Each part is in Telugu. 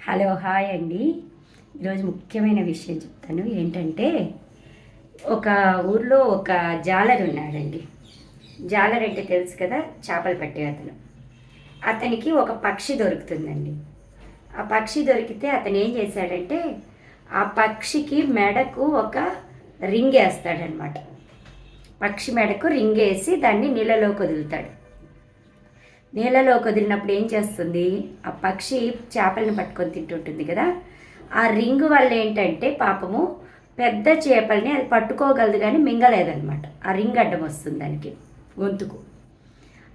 హలో హాయ్ అండి. ఈరోజు ముఖ్యమైన విషయం చెప్తాను. ఏంటంటే ఒక ఊర్లో ఒక జాలర్ ఉన్నాడండి. జాలర్ అంటే తెలుసు కదా, చేపలు పట్టే అతను. అతనికి ఒక పక్షి దొరుకుతుందండి. ఆ పక్షి దొరికితే అతను ఏం చేశాడంటే ఆ పక్షికి మెడకు ఒక రింగ్ వేస్తాడనమాట. పక్షి మెడకు రింగ్ వేసి దాన్ని నీళ్ళలోకి వదులుతాడు. నీళ్ళలో వదిలినప్పుడు ఏం చేస్తుంది, ఆ పక్షి చేపలను పట్టుకొని తింటుంటుంది కదా, ఆ రింగు వల్ల ఏంటంటే పాపము పెద్ద చేపల్ని అది పట్టుకోగలదు కానీ మింగలేదనమాట. ఆ రింగ్ అడ్డం వస్తుంది దానికి గొంతుకు.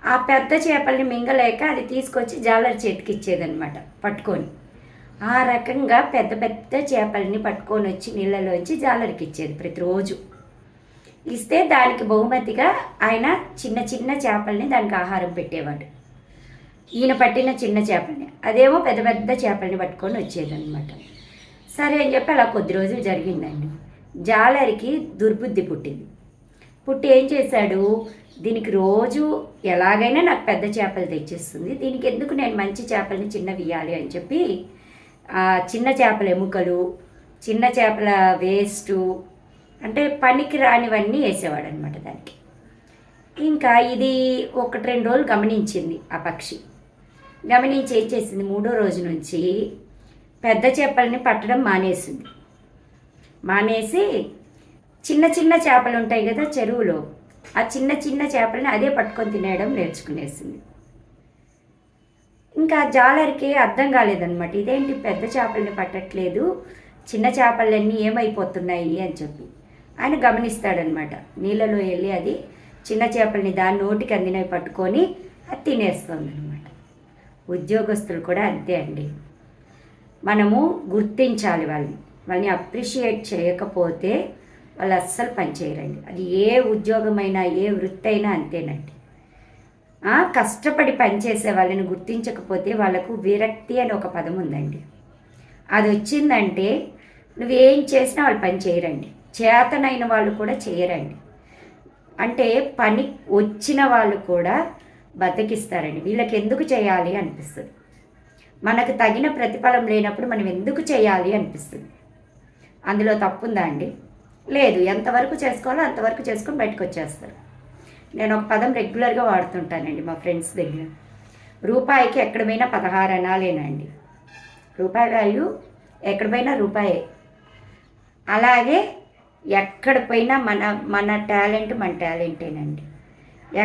ఆ పెద్ద చేపల్ని మింగలేక అది తీసుకొచ్చి జాలర్ చేతికి ఇచ్చేదనమాట పట్టుకొని. ఆ రకంగా పెద్ద పెద్ద చేపల్ని పట్టుకొని వచ్చి నీళ్ళలోంచి జాలర్కి ఇచ్చేది ప్రతిరోజు. ఇస్తే దానికి బహుమతిగా ఆయన చిన్న చిన్న చేపల్ని దానికి ఆహారం పెట్టేవాడు. ఈయన పట్టిన చిన్న చేపల్ని, అదేమో పెద్ద పెద్ద చేపల్ని పట్టుకొని వచ్చేదన్నమాట. సరే అని చెప్పి అలా కొద్ది రోజులు జరిగిందండి. జాలరికి దుర్బుద్ధి పుట్టి ఏం చేశాడు, దీనికి రోజు ఎలాగైనా నాకు పెద్ద చేపలు తెచ్చేస్తుంది, దీనికి ఎందుకు నేను మంచి చేపల్ని చిన్నవి ఇవ్వాలి అని చెప్పి చిన్న చేపల ఎముకలు, చిన్న చేపల వేస్టు, అంటే పనికి రానివన్నీ వేసేవాడు అనమాట దానికి. ఇంకా ఇది 1-2 రోజులు గమనించింది ఆ పక్షి. గమనించి ఏం చేసింది, 3వ రోజు నుంచి పెద్ద చేపల్ని పట్టడం మానేసి చిన్న చిన్న చేపలు ఉంటాయి కదా చెరువులో, ఆ చిన్న చిన్న చేపలని అదే పట్టుకొని తినేయడం నేర్చుకునేసింది. ఇంకా జాలరికి అర్థం కాలేదన్నమాట, ఇదేంటి పెద్ద చేపల్ని పట్టట్లేదు, చిన్న చేపలన్నీ ఏమైపోతున్నాయి అని చెప్పి ఆయన గమనిస్తాడనమాట. నీళ్ళలో వెళ్ళి అది చిన్న చేపల్ని దాని నోటికి అందినవి పట్టుకొని అది తినేస్తుంది అనమాట. ఉద్యోగస్తులు కూడా అంతే అండి. మనము గుర్తించాలి వాళ్ళని అప్రిషియేట్ చేయకపోతే వాళ్ళు అస్సలు పనిచేయరండి. అది ఏ ఉద్యోగమైనా ఏ వృత్తి అయినా అంతేనండి. కష్టపడి పనిచేసే వాళ్ళని గుర్తించకపోతే వాళ్ళకు విరక్తి అని ఒక పదం ఉందండి. అది వచ్చిందంటే నువ్వేం చేసినా వాళ్ళు పని చేయరండి. చేతనైన వాళ్ళు కూడా చేయరండి. అంటే పని వచ్చిన వాళ్ళు కూడా బతికిస్తారండి. వీళ్ళకి ఎందుకు చేయాలి అనిపిస్తుంది. మనకు తగిన ప్రతిఫలం లేనప్పుడు మనం ఎందుకు చేయాలి అనిపిస్తుంది. అందులో తప్పుందా అండి? లేదు. ఎంతవరకు చేసుకోవాలో అంతవరకు చేసుకొని బయటకు వచ్చేస్తారు. నేను ఒక పదం రెగ్యులర్గా వాడుతుంటానండి మా ఫ్రెండ్స్ దగ్గర. రూపాయికి ఎక్కడ పోయినా 16 అనాలేనండి. రూపాయి వాల్యూ ఎక్కడ పోయినా రూపాయే. అలాగే ఎక్కడ పోయినా మన టాలెంట్ మన టాలెంటేనండి.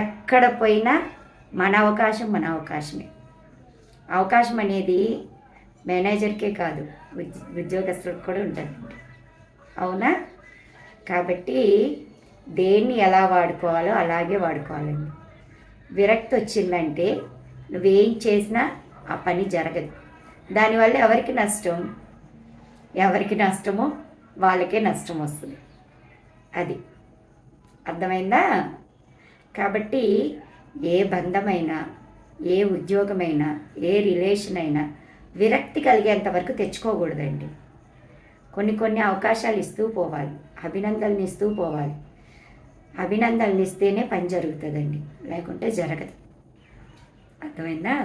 ఎక్కడ పోయినా మన అవకాశమే. అవకాశం అనేది మేనేజర్కే కాదు, ఉద్యోగస్తులకు కూడా ఉంటుందండి. అవునా? కాబట్టి దేన్ని ఎలా వాడుకోవాలో అలాగే వాడుకోవాలండి. విరక్తి వచ్చిందంటే నువ్వేం చేసినా ఆ పని జరగదు. దానివల్ల ఎవరికి నష్టమో వాళ్ళకే నష్టం వస్తుంది. అది అర్థమైందా? కాబట్టి ఏ బంధమైనా, ఏ ఉద్యోగమైనా, ఏ రిలేషన్ అయినా విరక్తి కలిగేంత వరకు తెచ్చుకోకూడదండి. కొన్ని అవకాశాలు ఇస్తూ పోవాలి, అభినందనలు ఇస్తూ పోవాలి. అభినందనలు ఇస్తేనే పని జరుగుతుందండి, లేకుంటే జరగదు. అర్థమైందా?